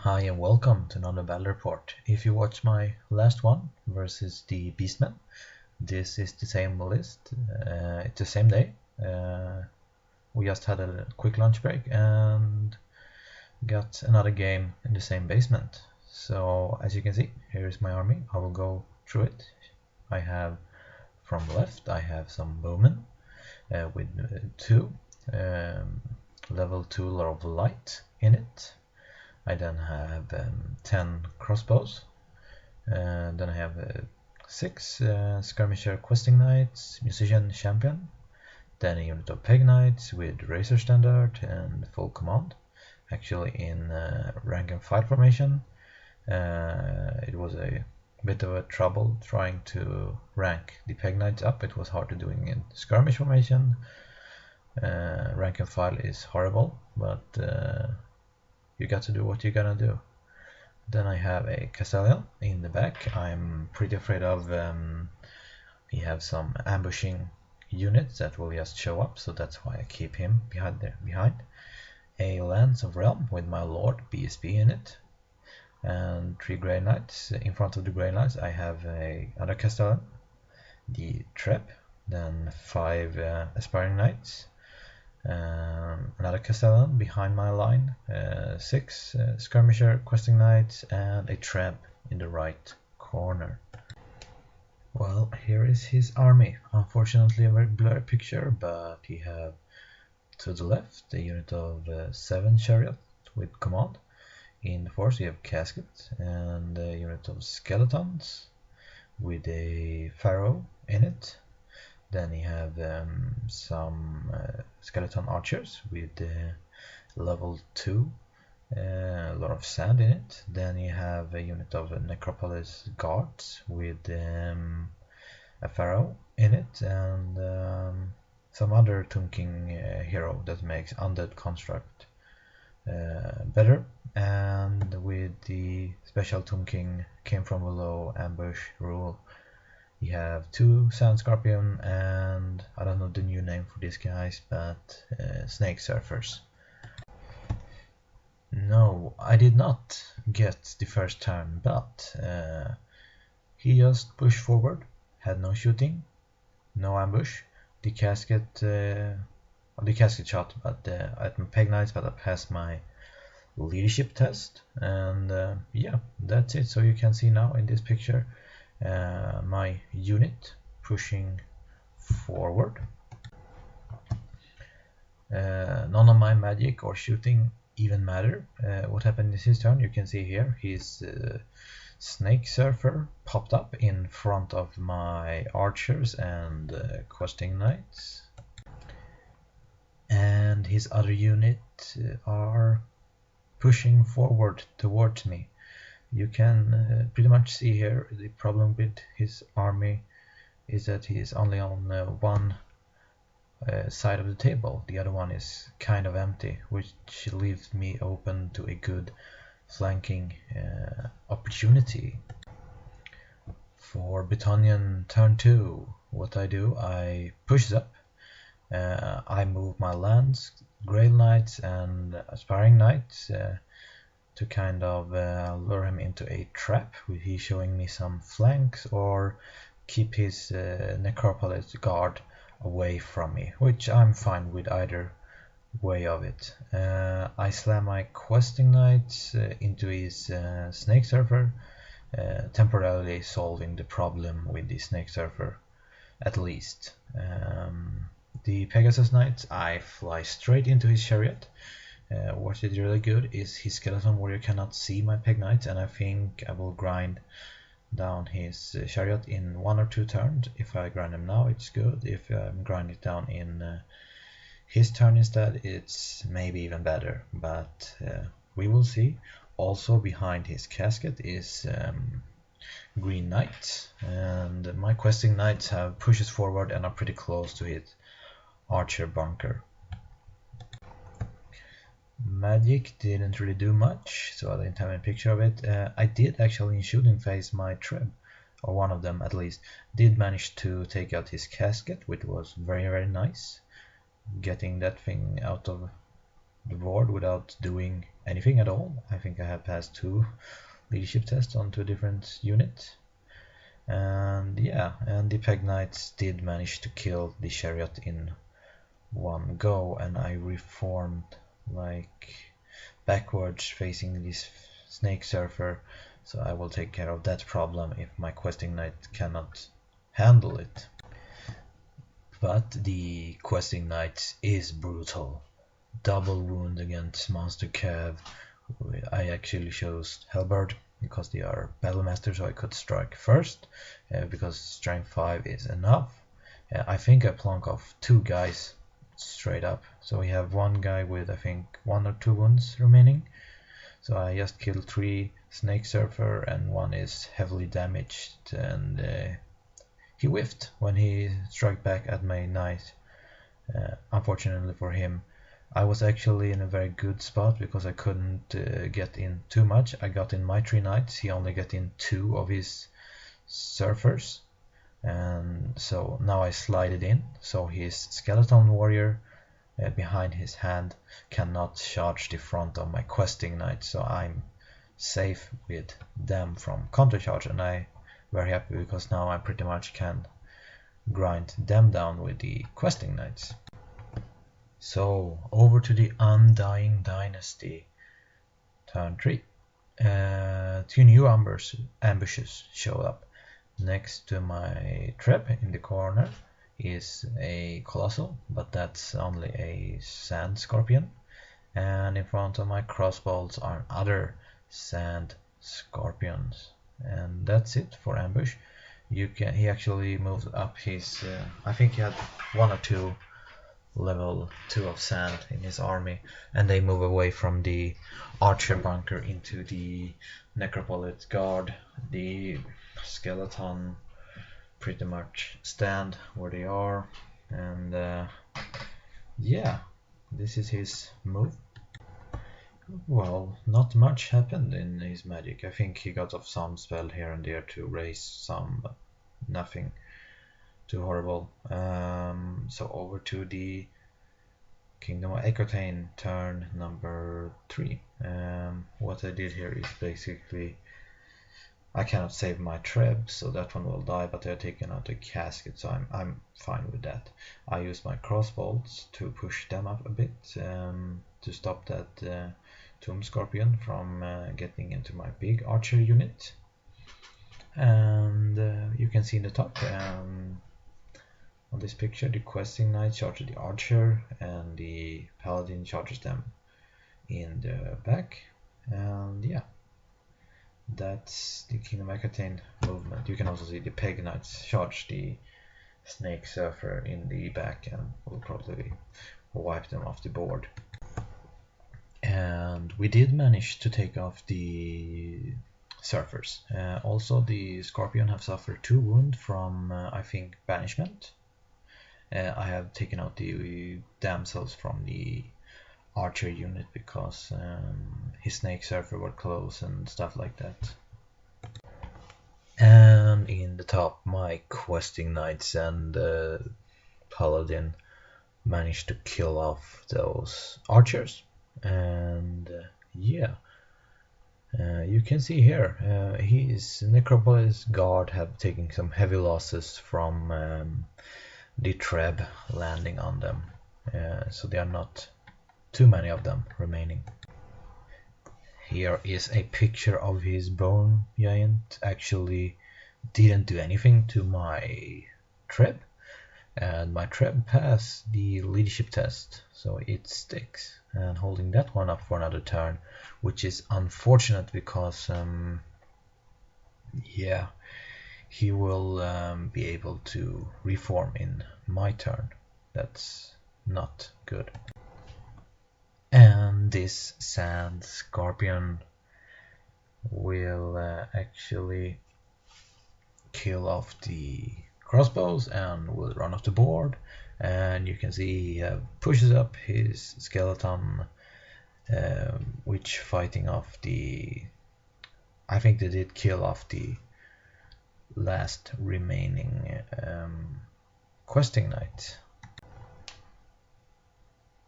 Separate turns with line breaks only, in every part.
Hi and welcome to another battle report. If you watch my last one versus the Beastmen, this is the same list. It's the same day. We just had a quick lunch break and got another game in the same basement. So as you can see, here is my army. I will go through it. I have from left, I have some bowmen with 2 level 2 Lord of Light in it. I then have 10 crossbows, then I have 6 skirmisher questing knights, musician champion, then a unit of peg knights with razor standard and full command, actually in rank and file formation. It was a bit of a trouble trying to rank the peg knights up. It was hard to do in skirmish formation. Rank and file is horrible, but you got to do what you gotta do. Then I have a Castellan in the back. I'm pretty afraid of we have some ambushing units that will just show up, so that's why I keep him behind. A Lance of Realm with my Lord BSB in it, and 3 Grey Knights. In front of the Grey Knights I have another Castellan, the Treb, then 5 Aspiring Knights, another Castellan behind my line, 6 skirmisher questing knights, and a trap in the right corner. Well, here is his army. Unfortunately a very blurry picture, but he have to the left a unit of 7 chariots with command. In the force you have casket and a unit of skeletons with a pharaoh in it. Then you have some skeleton archers with level 2, a lot of sand in it. Then you have a unit of necropolis guards with a pharaoh in it, and some other tunking hero that makes undead construct better. And with the special tunking came from below ambush rule, you have 2 Sand Scorpion and I don't know the new name for these guys, but Snake Surfers. No, I did not get the first turn, but he just pushed forward, had no shooting, no ambush. The casket shot, but at my peg knights, but I passed my leadership test, and yeah, that's it. So you can see now in this picture my unit pushing forward. None of my magic or shooting even matter. What happened in his turn, you can see here, his snake surfer popped up in front of my archers and questing knights, and his other unit are pushing forward towards me. You can pretty much see here the problem with his army is that he is only on one side of the table. The other one is kind of empty, which leaves me open to a good flanking opportunity. For Britannian turn 2, what I do, I push up, I move my lands, Grey Knights and Aspiring Knights to kind of lure him into a trap, with he showing me some flanks, or keep his necropolis guard away from me, which I'm fine with either way of it. I slam my questing knights into his snake surfer, temporarily solving the problem with the snake surfer at least. The Pegasus Knights, I fly straight into his chariot. What is really good is his skeleton warrior cannot see my peg knights, and I think I will grind down his chariot in 1 or 2 turns. If I grind him now, it's good. If I grind it down in his turn instead, it's maybe even better, but we will see. Also behind his casket is Green Knight, and my questing knights have pushes forward and are pretty close to his archer bunker. Magic didn't really do much, so I didn't have any picture of it. I did actually in shooting phase, my Treb, or one of them at least, did manage to take out his casket, which was very nice. Getting that thing out of the board without doing anything at all. I think I have passed 2 leadership tests on 2 different units. And yeah, and the Peg Knights did manage to kill the Chariot in one go, and I reformed like backwards facing this Snake Surfer, so I will take care of that problem if my Questing Knight cannot handle it. But the Questing Knight is brutal. Double wound against Monster Cav. I actually chose Hellbird because they are Battlemaster, so I could strike first because strength 5 is enough. I think I plonk off 2 guys straight up, so we have 1 guy with I think 1 or 2 wounds remaining, so I just killed 3 Snake Surfer and 1 is heavily damaged, and he whiffed when he struck back at my knight. Unfortunately for him, I was actually in a very good spot because I couldn't get in too much. I got in my 3 knights, he only got in 2 of his surfers, and so now I slide it in, so his skeleton warrior behind his hand cannot charge the front of my Questing Knight, so I'm safe with them from counter charge, and I'm very happy because now I pretty much can grind them down with the Questing Knights. So over to the Undying Dynasty, turn 3. 2 new ambushes showed up. Next to my trap in the corner is a Colossal, but that's only a Sand Scorpion, and in front of my crossbows are other Sand Scorpions, and that's it for ambush. He actually moved up his I think he had 1 or 2 level 2 of sand in his army, and they move away from the archer bunker into the necropolite guard. The skeleton pretty much stand where they are, and yeah, this is his move. Well, not much happened in his magic. I think he got off some spell here and there to raise some, but nothing too horrible. So over to the Kingdom of Equitaine, turn number 3. What I did here is basically I cannot save my Treb, so that one will die, but they're taking out a casket, so I'm fine with that. I use my crossbows to push them up a bit to stop that Tomb Scorpion from getting into my big archer unit. And you can see in the top on this picture, the Questing Knight charges the archer and the Paladin charges them in the back. And yeah, that's the Kingdom of Equitaine movement. You can also see the Peg Knights charge the Snake Surfer in the back and will probably wipe them off the board. And we did manage to take off the surfers. Also, the Scorpion have suffered 2 wounds from I think banishment. I have taken out the damsels from the archer unit because his Snake Surfer were close and stuff like that. And in the top, my Questing Knights and Paladin managed to kill off those archers. And yeah, you can see here his Necropolis guard have taken some heavy losses from the Treb landing on them, so there are not too many of them remaining. Here is a picture of his Bone Giant. Actually didn't do anything to my Treb, and my Treb passed the leadership test, so it sticks, and holding that one up for another turn, which is unfortunate because yeah, he will be able to reform in my turn. That's not good. And this Sand Scorpion will actually kill off the crossbows and will run off the board. And you can see he pushes up his skeleton, which fighting off the, I think they did kill off the last remaining Questing Knight.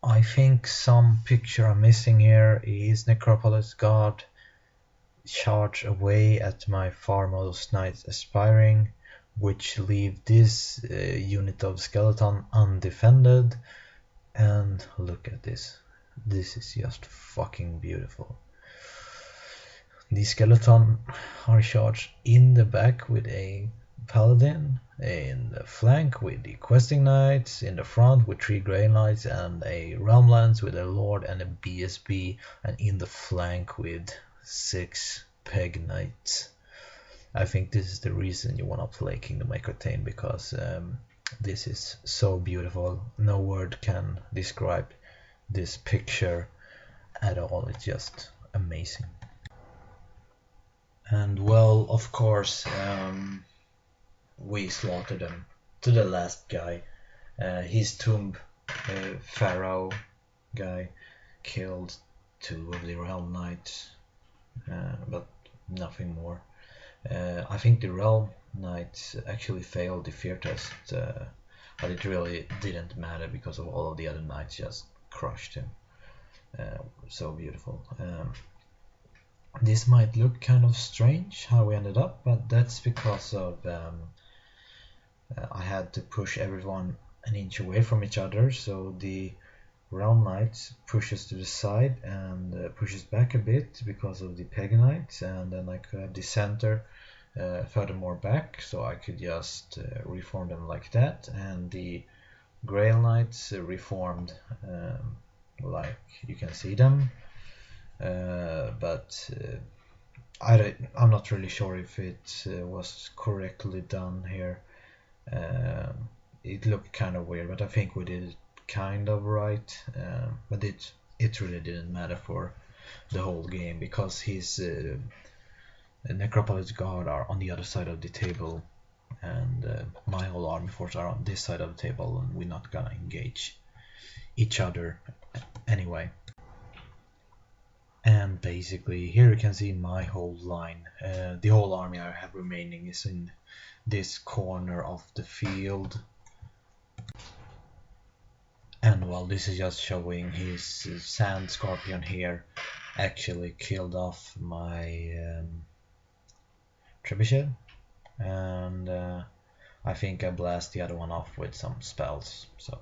I think some picture I'm missing here is Necropolis God charge away at my Farmost Knights Aspiring, which leave this unit of skeleton undefended. And look at this. This is just fucking beautiful. The skeleton are charged in the back with a paladin, in the flank with the questing knights, in the front with 3 grey knights and a realm lance with a lord and a BSB, and in the flank with 6 peg knights. I think this is the reason you want to play Kingdom Equitaine, because this is so beautiful. No word can describe this picture at all. It's just amazing. And well, of course, we slaughtered them to the last guy. His tomb pharaoh guy killed 2 of the realm knights, but nothing more. I think the realm knights actually failed the fear test, but it really didn't matter because of all of the other knights just crushed him. So beautiful. This might look kind of strange how we ended up, but that's because of I had to push everyone an inch away from each other, so the realm knights pushes to the side and pushes back a bit because of the peg knights, and then I could have the center furthermore back, so I could just reform them like that, and the grail knights reformed like you can see them. But I'm not really sure if it was correctly done here. It looked kind of weird, but I think we did it kind of right. But it really didn't matter for the whole game, because his Necropolis Guard are on the other side of the table, and my whole army force are on this side of the table, and we're not gonna engage each other anyway. And basically here you can see my whole line. The whole army I have remaining is in this corner of the field, and well, this is just showing his sand scorpion here actually killed off my trebuchet, and I think I blast the other one off with some spells, so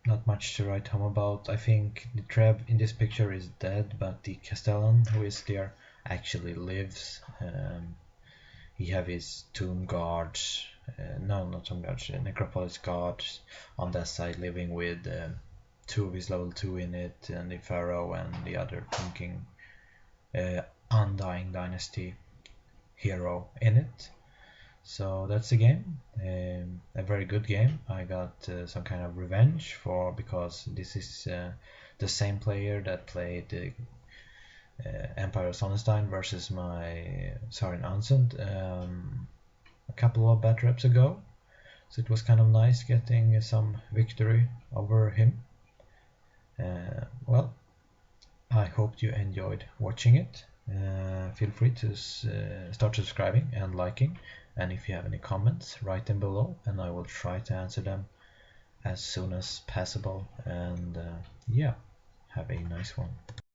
not much to write home about. I think the Treb in this picture is dead, but the Castellan who is there actually lives. He have his tomb guards, no, not tomb guards, Necropolis guards on that side, living with 2 of his level 2 in it, and the Pharaoh and the other thinking Undying Dynasty hero in it. So that's the game. A very good game. I got some kind of revenge because this is the same player that played Empire of Sonnenstein versus my Sarin Ansund a couple of battle reps ago. So it was kind of nice getting some victory over him. Well, I hope you enjoyed watching it. Feel free to start subscribing and liking, and if you have any comments, write them below and I will try to answer them as soon as possible. And yeah, have a nice one.